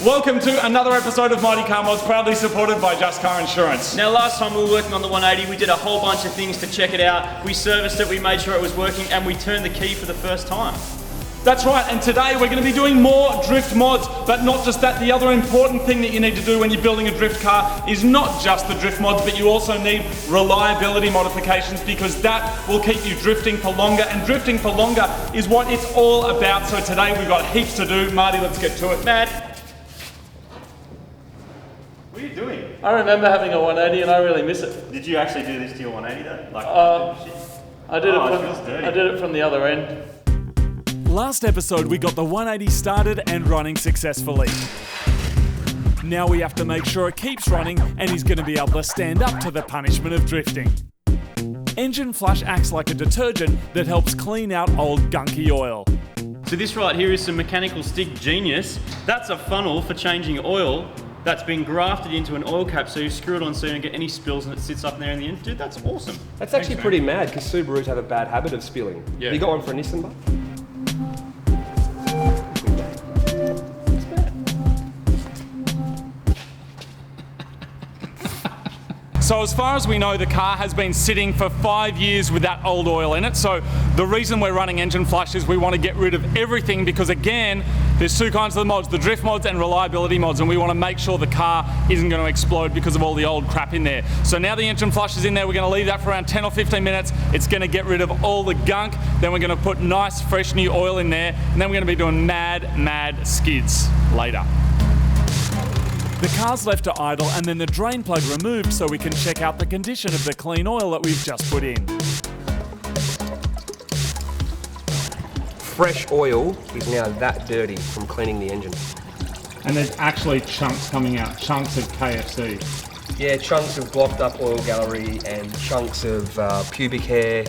Welcome to another episode of Mighty Car Mods, proudly supported by Just Car Insurance. Now last time we were working on the 180, we did a whole bunch of things to check it out. We serviced it, we made sure it was working, and we turned the key for the first time. That's right, and today we're going to be doing more drift mods, but not just that. The other important thing that you need to do when you're building a drift car is not just the drift mods, but you also need reliability modifications, because that will keep you drifting for longer, and drifting for longer is what it's all about. So today we've got heaps to do. Marty, let's get to it. Matt, what are you doing? I remember having a 180 and I really miss it. Did you actually do this to your 180 though? Like, I did it from the other end. Last episode we got the 180 started and running successfully. Now we have to make sure it keeps running and he's going to be able to stand up to the punishment of drifting. Engine flush acts like a detergent that helps clean out old gunky oil. So this right here is some mechanical stick genius. That's a funnel for changing oil that's been grafted into an oil cap, so you screw it on so you don't get any spills and it sits up there in the end. Dude, that's awesome. That's actually pretty mad because Subarus have a bad habit of spilling. Yeah. You got one for a Nissan, bud? So as far as we know, the car has been sitting for 5 years with that old oil in it. So the reason we're running engine flush is we want to get rid of everything, because again, there's two kinds of the mods, the drift mods and reliability mods, and we want to make sure the car isn't going to explode because of all the old crap in there. So now the engine flush is in there, we're going to leave that for around 10 or 15 minutes. It's going to get rid of all the gunk. Then we're going to put nice, fresh new oil in there, and then we're going to be doing mad skids later. The car's left to idle and then the drain plug removed so we can check out the condition of the clean oil that we've just put in. Fresh oil is now that dirty from cleaning the engine. And there's actually chunks coming out, chunks of KFC. Yeah, chunks of blocked up oil gallery and chunks of pubic hair.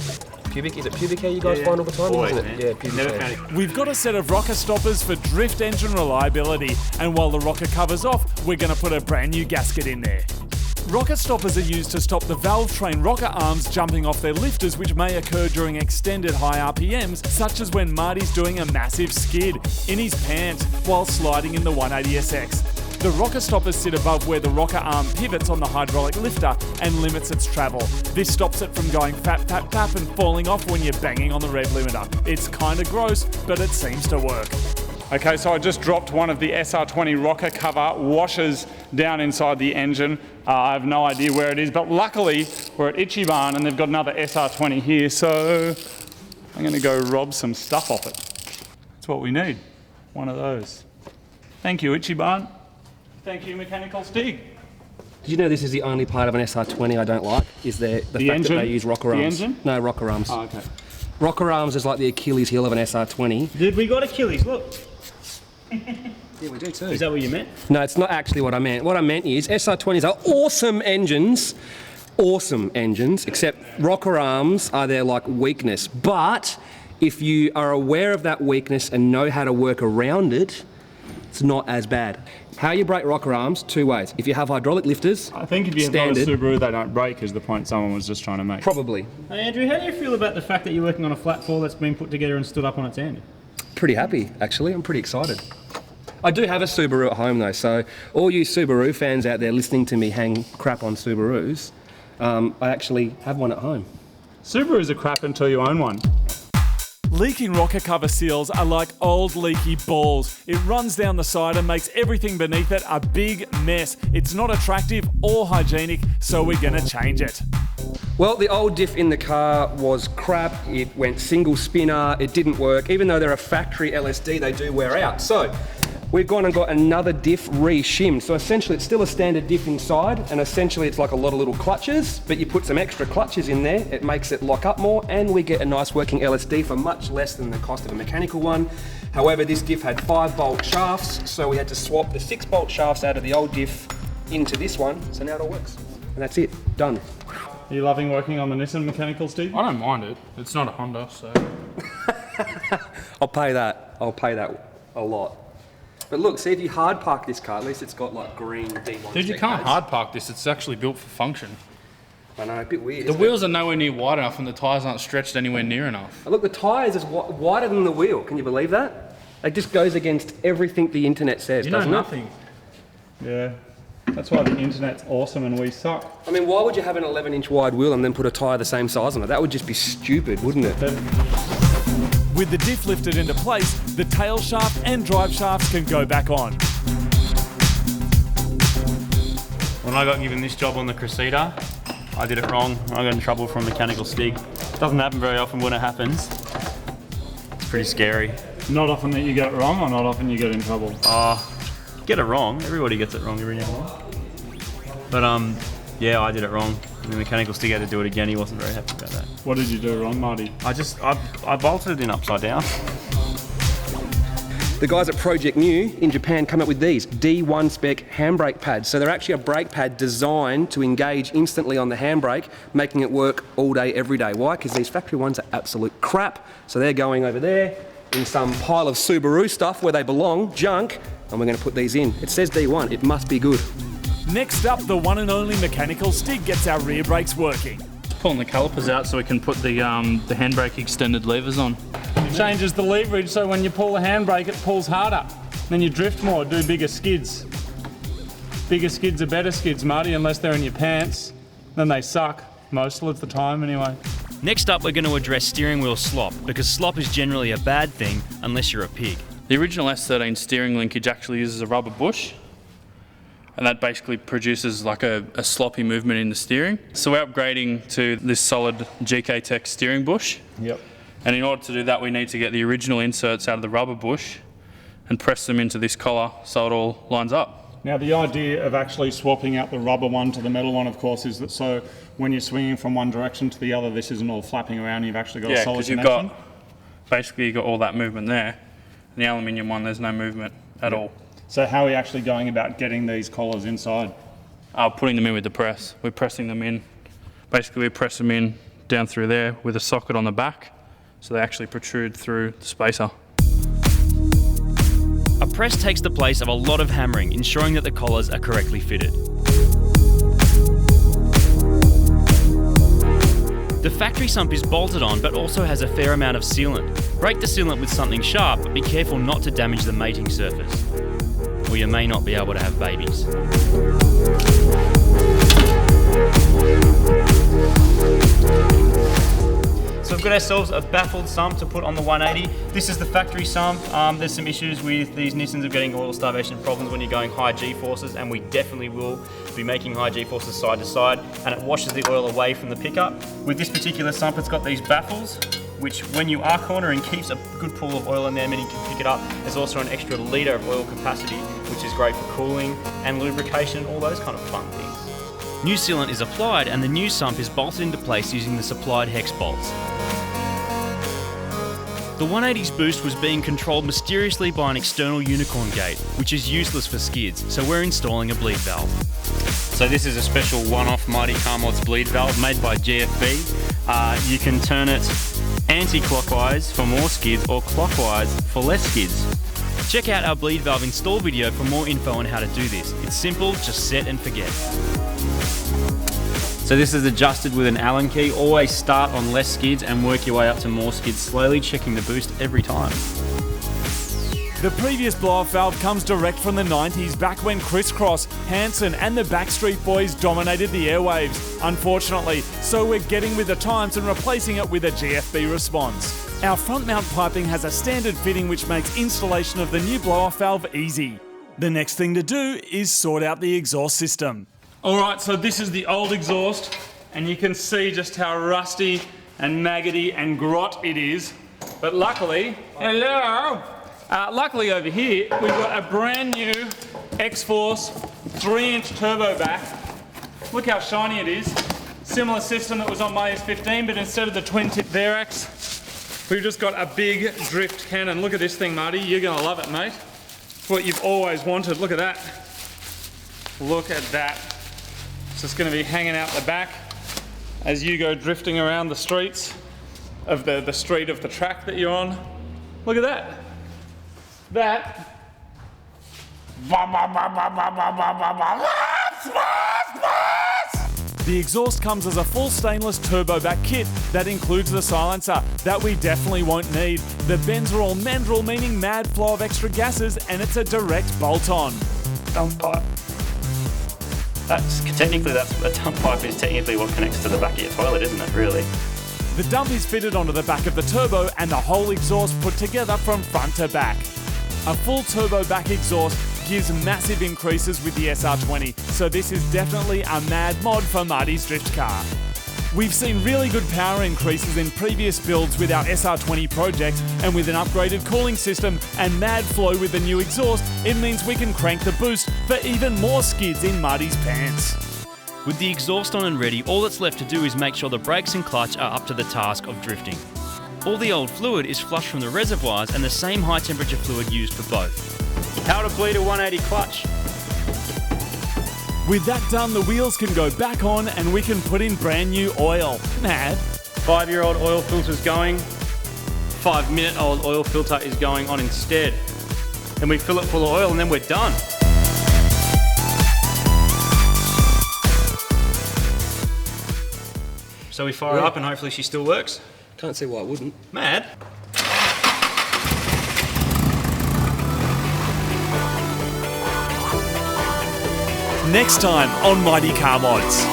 Is it pubic hair you guys find all the time? Always, isn't it? man. Yeah, pubic hair. We've got a set of rocker stoppers for drift engine reliability, and while the rocker cover's off, we're going to put a brand new gasket in there. Rocker stoppers are used to stop the valve train rocker arms jumping off their lifters, which may occur during extended high RPMs, such as when Marty's doing a massive skid in his pants while sliding in the 180SX. The rocker stoppers sit above where the rocker arm pivots on the hydraulic lifter and limits its travel. This stops it from going fap and falling off when you're banging on the rev limiter. It's kinda gross, but it seems to work. Okay, so I just dropped one of the SR20 rocker cover washers down inside the engine. I have no idea where it is, but luckily we're at Ichiban and they've got another SR20 here, so I'm gonna go rob some stuff off it. That's what we need, one of those. Thank you, Ichiban. Thank you, Mechanical Stig. Did you know this is the only part of an SR20 I don't like? Is the fact engine? that they use rocker arms. The engine? No, rocker arms. Oh, okay. Rocker arms is like the Achilles heel of an SR20. Dude, we got Achilles, look. Yeah, we do too. Is that what you meant? No, it's not actually what I meant. What I meant is SR20s are awesome engines, except rocker arms are their like weakness. But if you are aware of that weakness and know how to work around it, it's not as bad. How you break rocker arms, two ways. If you have hydraulic lifters, I think if you have a Subaru, they don't break, is the point someone was just trying to make. Probably. Hey Andrew, how do you feel about the fact that you're working on a flat four that's been put together and stood up on its end? Pretty happy, actually. I'm pretty excited. I do have a Subaru at home though, so all you Subaru fans out there listening to me hang crap on Subarus, I actually have one at home. Subarus are crap until you own one. Leaking rocker cover seals are like old leaky balls. It runs down the side and makes everything beneath it a big mess. It's not attractive or hygienic, so we're gonna change it. Well, the old diff in the car was crap. It went single spinner, it didn't work. Even though they're a factory LSD, they do wear out. So we've gone and got another diff re-shimmed. So essentially it's still a standard diff inside, and essentially it's like a lot of little clutches, but you put some extra clutches in there, it makes it lock up more, and we get a nice working LSD for much less than the cost of a mechanical one. However, this diff had 5-bolt shafts, so we had to swap the 6-bolt shafts out of the old diff into this one, so now it all works. And that's it, done. Are you loving working on the Nissan Mechanical Stig? I don't mind it. It's not a Honda, so. I'll pay that a lot. But look, see if you hard park this car, at least it's got like green D1. Dude, you can't hard park this. It's actually built for function. I know, a bit weird. The wheels are nowhere near wide enough and the tyres aren't stretched anywhere near enough. Look, the tyres is wider than the wheel. Can you believe that? It just goes against everything the internet says, You know doesn't nothing. it? Yeah. That's why the internet's awesome and we suck. I mean, why would you have an 11-inch wide wheel and then put a tyre the same size on it? That would just be stupid, wouldn't it? With the diff lifted into place, the tail shaft and drive shafts can go back on. When I got given this job on the Crusader, I did it wrong. I got in trouble for a mechanical stig. Doesn't happen very often. When it happens, it's pretty scary. Not often that you get it wrong or not often you get in trouble? Get it wrong. Everybody gets it wrong every now and then. But yeah, I did it wrong. And the mechanical stig had to do it again. He wasn't very happy about that. What did you do wrong, Marty? I bolted it in upside down. The guys at Project New in Japan come up with these D1 spec handbrake pads. So they're actually a brake pad designed to engage instantly on the handbrake, making it work all day, every day. Why? Because these factory ones are absolute crap. So they're going over there in some pile of Subaru stuff where they belong, junk, and we're going to put these in. It says D1, it must be good. Next up, the one and only mechanical stig gets our rear brakes working. Pulling the calipers out so we can put the handbrake extended levers on. It changes the leverage so when you pull the handbrake it pulls harder. Then you drift more, do bigger skids. Bigger skids are better skids, Marty, unless they're in your pants. Then they suck, most of the time anyway. Next up, we're going to address steering wheel slop, because slop is generally a bad thing unless you're a pig. The original S13 steering linkage actually uses a rubber bush, and that basically produces like a sloppy movement in the steering. So we're upgrading to this solid GK Tech steering bush. Yep. And in order to do that, we need to get the original inserts out of the rubber bush and press them into this collar so it all lines up. Now the idea of actually swapping out the rubber one to the metal one, of course, is that so when you're swinging from one direction to the other, this isn't all flapping around, you've actually got a solid because you've got all that movement there. And the aluminium one, there's no movement at all. So how are we actually going about getting these collars inside? Putting them in with the press. We're pressing them in. Basically, we press them in down through there with a socket on the back, so they actually protrude through the spacer. A press takes the place of a lot of hammering, ensuring that the collars are correctly fitted. The factory sump is bolted on but also has a fair amount of sealant. Break the sealant with something sharp, but be careful not to damage the mating surface, or you may not be able to have babies. So we've got ourselves a baffled sump to put on the 180. This is the factory sump. There's some issues with these Nissans of getting oil starvation problems when you're going high G-forces, and we definitely will be making high G-forces side to side, and it washes the oil away from the pickup. With this particular sump, it's got these baffles, which when you are cornering keeps a good pool of oil in there, meaning you can pick it up. There's also an extra litre of oil capacity, which is great for cooling and lubrication, all those kind of fun things. New sealant is applied and the new sump is bolted into place using the supplied hex bolts. The 180's boost was being controlled mysteriously by an external unicorn gate, which is useless for skids, so we're installing a bleed valve. So this is a special one-off Mighty Car Mods bleed valve made by GFB. You can turn it anti-clockwise for more skids or clockwise for less skids. Check out our bleed valve install video for more info on how to do this. It's simple, just set and forget. So this is adjusted with an Allen key. Always start on less skids and work your way up to more skids, slowly checking the boost every time. The previous blow-off valve comes direct from the 90s, back when Crisscross, Hanson and the Backstreet Boys dominated the airwaves, unfortunately, so we're getting with the times and replacing it with a GFB response. Our front mount piping has a standard fitting which makes installation of the new blow-off valve easy. The next thing to do is sort out the exhaust system. Alright, so this is the old exhaust, and you can see just how rusty and maggoty and grot it is. But luckily, luckily over here, we've got a brand new XFORCE 3-inch turbo back. Look how shiny it is. Similar system that was on my S15, but instead of the twin-tip Verax, we've just got a big drift cannon. Look at this thing, Marty. You're gonna love it, mate. It's what you've always wanted. Look at that. Look at that. So it's going to be hanging out the back as you go drifting around the streets of the street of the track that you're on. Look at that. That. The exhaust comes as a full stainless turbo back kit that includes the silencer that we definitely won't need. The bends are all mandrel, meaning mad flow of extra gases, and it's a direct bolt-on. Technically, a dump pipe is technically what connects to the back of your toilet, isn't it, really? The dump is fitted onto the back of the turbo and the whole exhaust put together from front to back. A full turbo back exhaust gives massive increases with the SR20, so this is definitely a mad mod for Marty's drift car. We've seen really good power increases in previous builds with our SR20 project, and with an upgraded cooling system and mad flow with the new exhaust, it means we can crank the boost for even more skids in Marty's pants. With the exhaust on and ready, all that's left to do is make sure the brakes and clutch are up to the task of drifting. All the old fluid is flushed from the reservoirs and the same high temperature fluid used for both. How to bleed a 180 clutch. With that done, the wheels can go back on and we can put in brand new oil. Mad. 5-year-old oil filter's going. 5-minute-old oil filter is going on instead. Then we fill it full of oil and then we're done. So we fire up and hopefully she still works. Can't see why it wouldn't. Mad. Next time on Mighty Car Mods.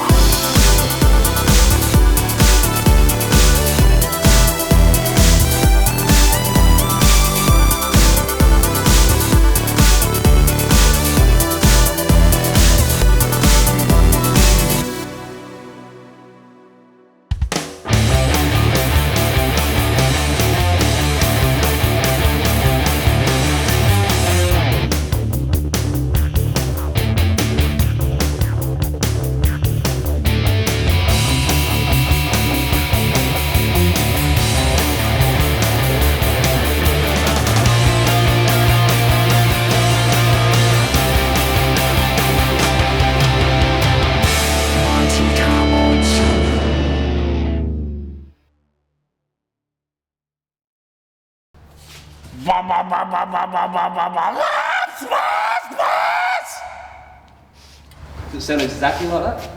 Does it sound exactly like that?